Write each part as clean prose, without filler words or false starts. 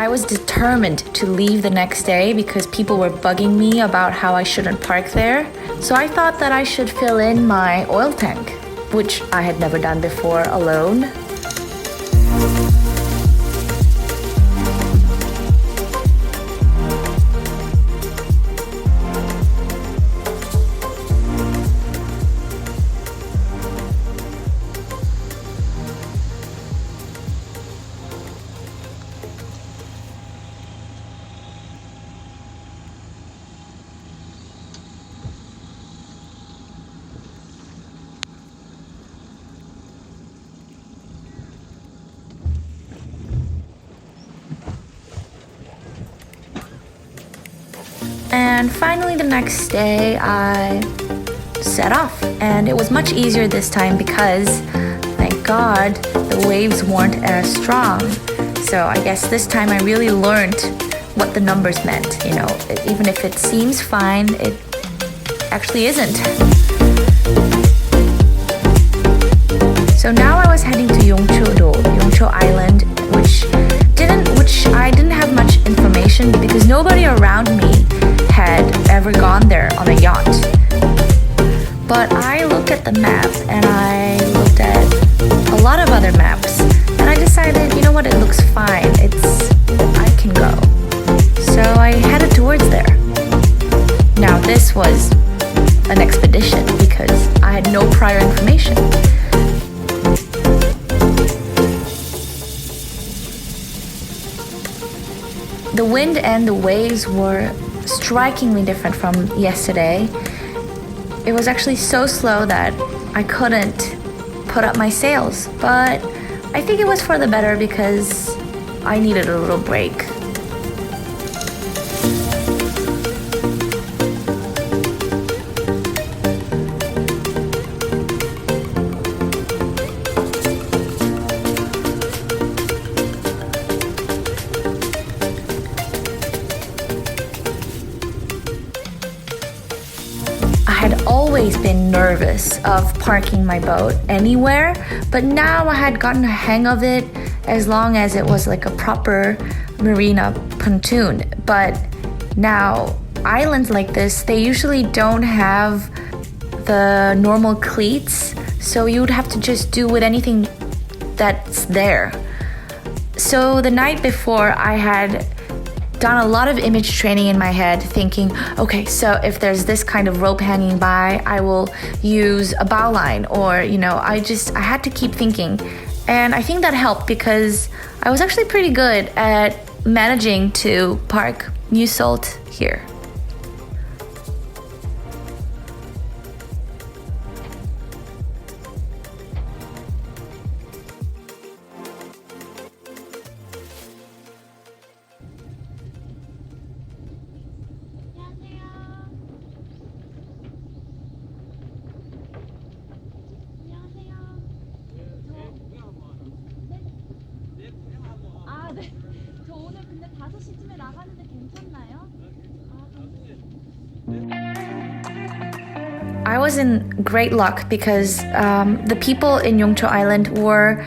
I was determined to leave the next day because people were bugging me about how I shouldn't park there. So I thought that I should fill in my oil tank, which I had never done before alone. And finally the next day I set off, and it was much easier this time because, thank God, the waves weren't as strong. So I guess this time I really learned what the numbers meant. You know, even if it seems fine, it actually isn't. So now I was heading to 용초 Island, which I didn't have much information because nobody around me had ever gone there on a yacht. But I looked at the map and I looked at a lot of other maps, and I decided, you know what, it looks fine. I can go. So I headed towards there. Now this was an expedition because I had no prior information. The wind and the waves were strikingly different from yesterday. It was actually so slow that I couldn't put up my sails, but I think it was for the better because I needed a little break. I had always been nervous of parking my boat anywhere, but now I had gotten a hang of it as long as it was like a proper marina pontoon. But now islands like this, they usually don't have the normal cleats, so you would have to just do with anything that's there. So the night before, I had done a lot of image training in my head, thinking, okay, so if there's this kind of rope hanging by, I will use a bow line, or, you know, I had to keep thinking. And I think that helped because I was actually pretty good at managing to park New Salt here. 저 오늘 근데 5시쯤에 나가는데 괜찮나요? I was in great luck because the people in 용초 Island were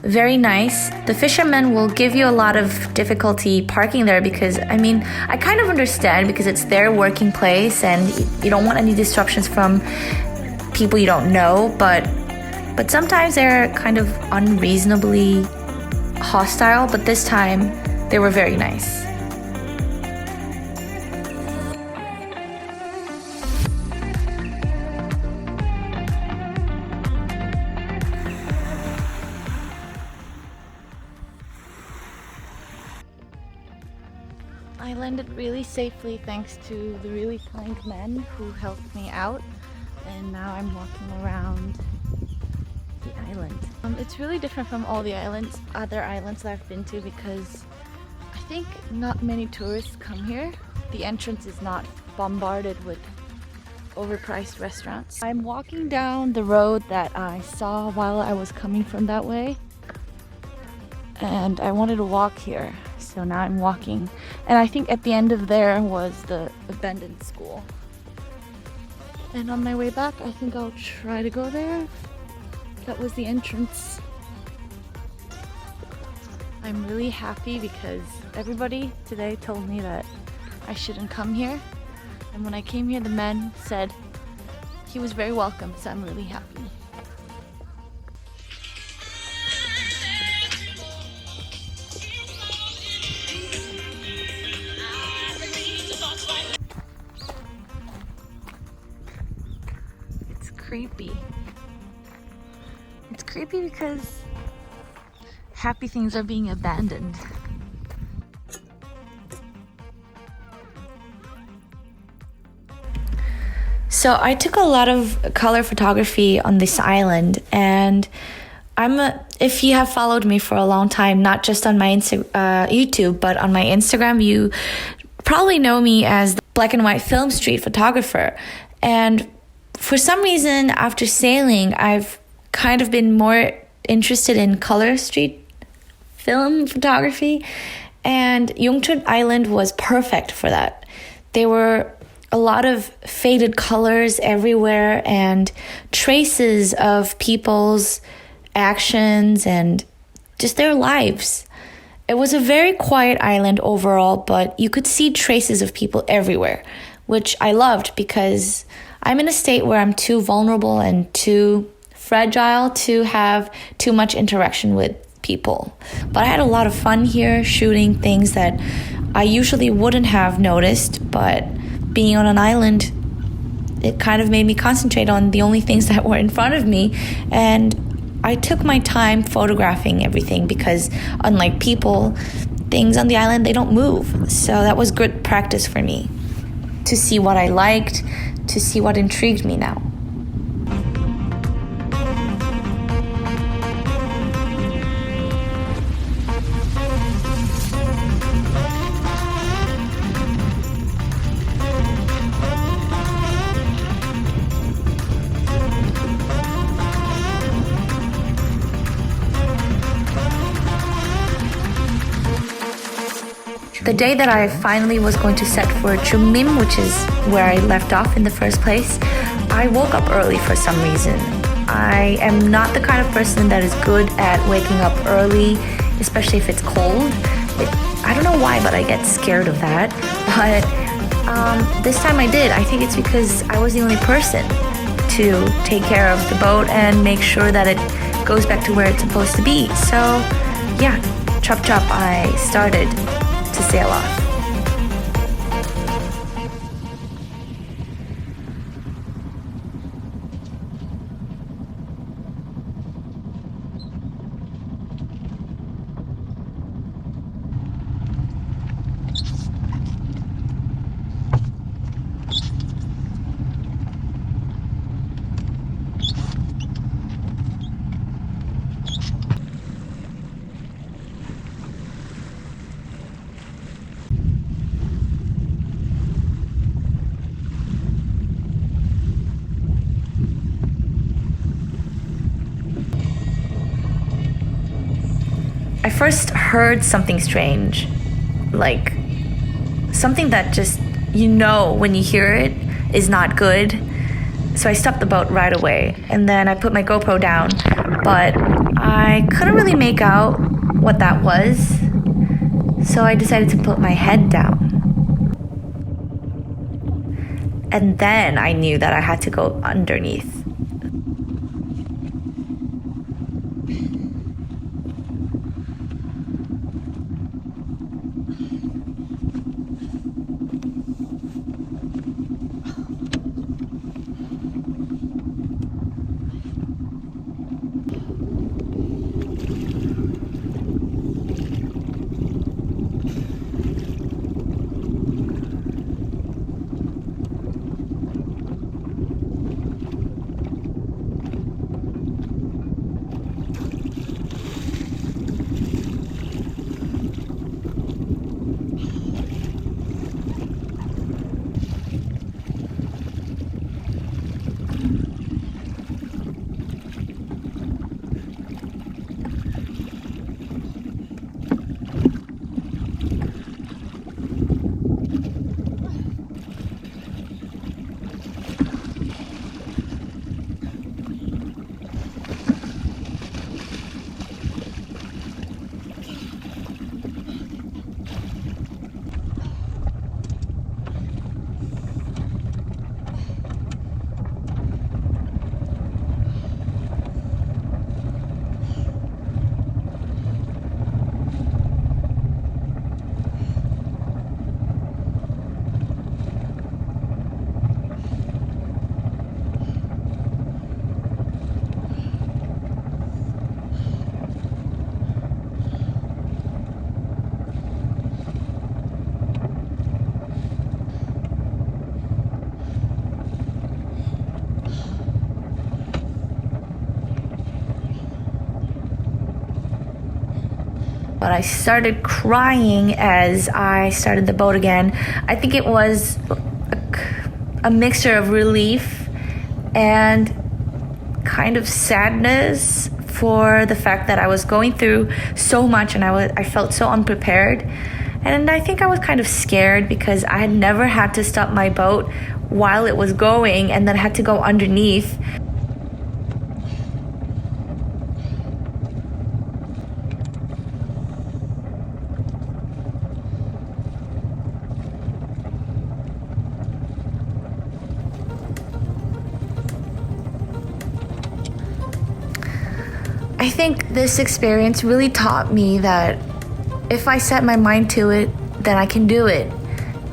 very nice. The fishermen will give you a lot of difficulty parking there because, I mean, I kind of understand because it's their working place and you don't want any disruptions from people you don't know, but sometimes they're kind of unreasonably hostile, but this time they were very nice. I landed really safely thanks to the really kind men who helped me out, and now I'm walking around the island. It's really different from all the other islands that I've been to because I think not many tourists come here. The entrance is not bombarded with overpriced restaurants. I'm walking down the road that I saw while I was coming from that way, and I wanted to walk here. So now I'm walking, and I think at the end of there was the abandoned school. And on my way back, I think I'll try to go there. That was the entrance. I'm really happy because everybody today told me that I shouldn't come here. And when I came here, the man said he was very welcome, so I'm really happy. It's creepy. It's creepy because happy things are being abandoned. So I took a lot of color photography on this island, and if you have followed me for a long time, not just on my YouTube, but on my Instagram, you probably know me as the black and white film street photographer. And for some reason, after sailing, I've kind of been more interested in color street film photography, and 용초do Island was perfect for that. There were a lot of faded colors everywhere and traces of people's actions and just their lives. It was a very quiet island overall, but you could see traces of people everywhere, which I loved because I'm in a state where I'm too vulnerable and too fragile to have too much interaction with people. But I had a lot of fun here shooting things that I usually wouldn't have noticed, but being on an island, it kind of made me concentrate on the only things that were in front of me. And I took my time photographing everything because unlike people, things on the island, they don't move. So that was good practice for me to see what I liked, to see what intrigued me now. The day that I finally was going to set for Chumnim, which is where I left off in the first place, I woke up early for some reason. I am not the kind of person that is good at waking up early, especially if it's cold. I don't know why, but I get scared of that. But this time I did. I think it's because I was the only person to take care of the boat and make sure that it goes back to where it's supposed to be. So yeah, chop chop, I started to sail off. I first heard something strange, like something that just, when you hear it is not good. So I stopped the boat right away, and then I put my GoPro down, but I couldn't really make out what that was. So I decided to put my head down. And then I knew that I had to go underneath. but I started crying as I started the boat again. I think it was a mixture of relief and kind of sadness for the fact that I was going through so much and I felt so unprepared. And I think I was kind of scared because I had never had to stop my boat while it was going and then had to go underneath. I think this experience really taught me that if I set my mind to it, then I can do it.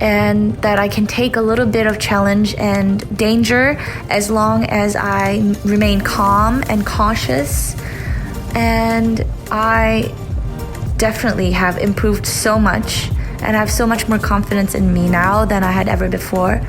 And that I can take a little bit of challenge and danger as long as I remain calm and cautious. And I definitely have improved so much and have so much more confidence in me now than I had ever before.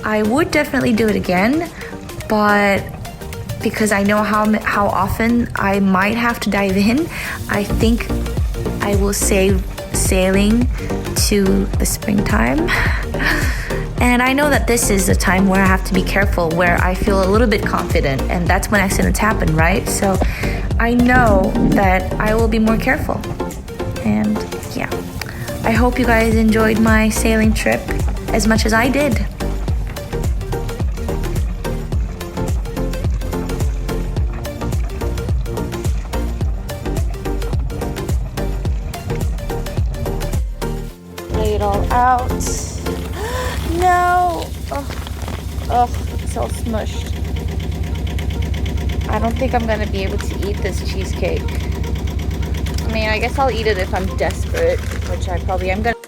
I would definitely do it again, but because I know how often I might have to dive in, I think I will save sailing to the springtime. And I know that this is a time where I have to be careful, where I feel a little bit confident, and that's when accidents happen, right? So I know that I will be more careful. And yeah, I hope you guys enjoyed my sailing trip as much as I did. Lay it all out. No! Ugh, it's all smushed. I don't think I'm gonna be able to eat this cheesecake. I mean, I guess I'll eat it if I'm desperate, which I probably am gonna.